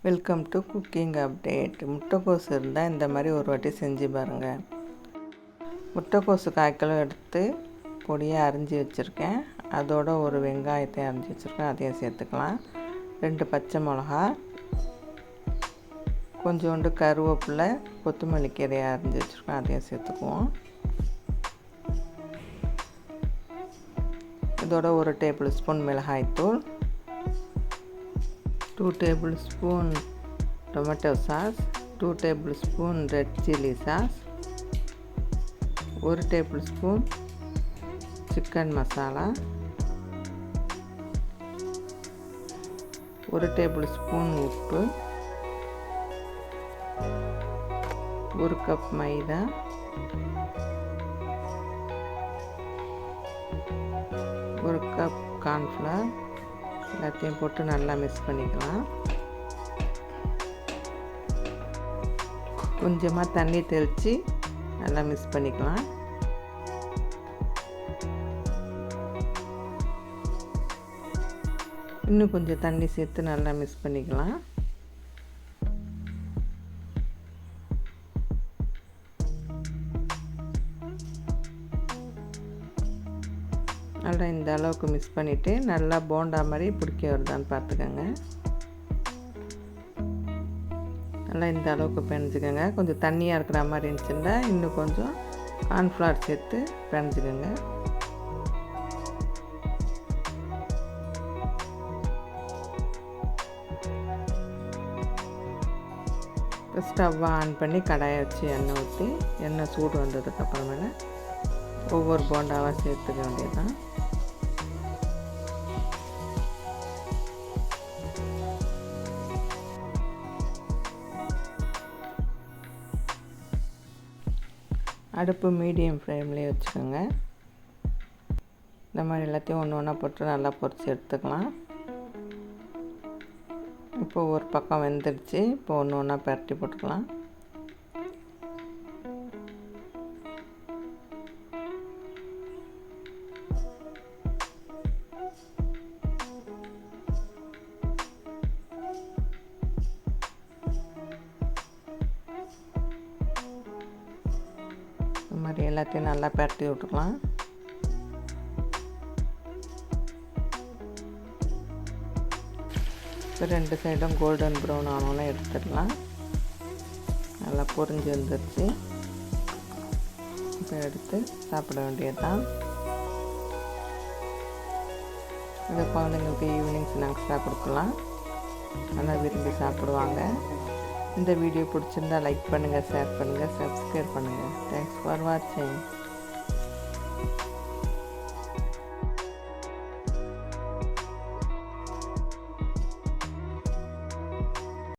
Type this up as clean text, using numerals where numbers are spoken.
Welcome to cooking update. முட்டைக்கோசு இருந்தால் இந்த மாதிரி ஒரு வாட்டி செஞ்சு பாருங்கள். முட்டைக்கோசு 1/4 கிலோ எடுத்து பொடியாக அரிஞ்சு வச்சுருக்கேன். அதோட ஒரு வெங்காயத்தை அரிஞ்சு வச்சுருக்கேன், அதையும் சேர்த்துக்கலாம். 2 பச்சை மிளகா, கொஞ்சோண்டு கருவேப்பிலை, கொத்தமல்லி கீரையை அரிஞ்சு வச்சுருக்கேன், அதையும் சேர்த்துக்குவோம். இதோட 1 டேபிள் ஸ்பூன் மிளகாய்த்தூள், 2 tablespoon tomato sauce, 2 tablespoon red chili sauce, 1 tablespoon chicken masala, 1 tablespoon உப்பு, 1 கப் மைதா, 1 கப் கார்ன்ஃப்ளவர், எல்லாத்தையும் போட்டு நல்லா மிக்ஸ் பண்ணிக்கலாம். கொஞ்சமாக தண்ணி தெளித்து நல்லா மிக்ஸ் பண்ணிக்கலாம். இன்னும் கொஞ்சம் தண்ணி சேர்த்து நல்லா மிக்ஸ் பண்ணிக்கலாம். நல்லா இந்த அளவுக்கு மிக்ஸ் பண்ணிவிட்டு நல்லா போண்டா மாதிரி பிடிக்க வருதான்னு பார்த்துக்கோங்க. நல்லா இந்த அளவுக்கு பிணைஞ்சிக்கோங்க. கொஞ்சம் தண்ணியாக இருக்கிற மாதிரி இருந்துச்சுன்னா இன்னும் கொஞ்சம் கார்ன்ஃப்ளவர் சேர்த்து பிணைஞ்சிக்கோங்க. ஸ்டவ் ஆன் பண்ணி கடாயை வச்சு எண்ணெய் ஊற்றி, எண்ணெய் சூடு வந்ததுக்கப்புறமேல ஒவ்வொரு போண்டாவாக சேர்த்துக்க வேண்டியதுதான். அடுப்பு மீடியம் ஃப்ளேம்லேயே வச்சுக்கோங்க. இந்த மாதிரி எல்லாத்தையும் ஒன்று ஒன்றா போட்டு நல்லா பொரித்து எடுத்துக்கலாம். இப்போ ஒரு பக்கம் வெந்துடுச்சு. இப்போ ஒன்று ஒன்றா பரட்டி போட்டுக்கலாம். இந்த மாதிரி எல்லாத்தையும் நல்லா பரட்டி விட்டுக்கலாம். இப்போ 2 சைடும் கோல்டன் ப்ரௌன் ஆனோன்னு எடுத்துடலாம். நல்லா பொரிஞ்சு வந்துடுச்சு. இப்போ எடுத்து சாப்பிட வேண்டியதுதான். இது குழந்தைங்களுக்கு ஈவினிங் ஸ்நாக்ஸாக கொடுக்கலாம். நல்லா விரும்பி சாப்பிடுவாங்க. இந்த வீடியோ பிடிச்சிருந்தால் லைக் பண்ணுங்கள், ஷேர் பண்ணுங்கள், சப்ஸ்கிரைப் பண்ணுங்கள். தேங்க்ஸ் ஃபார் வாட்சிங்.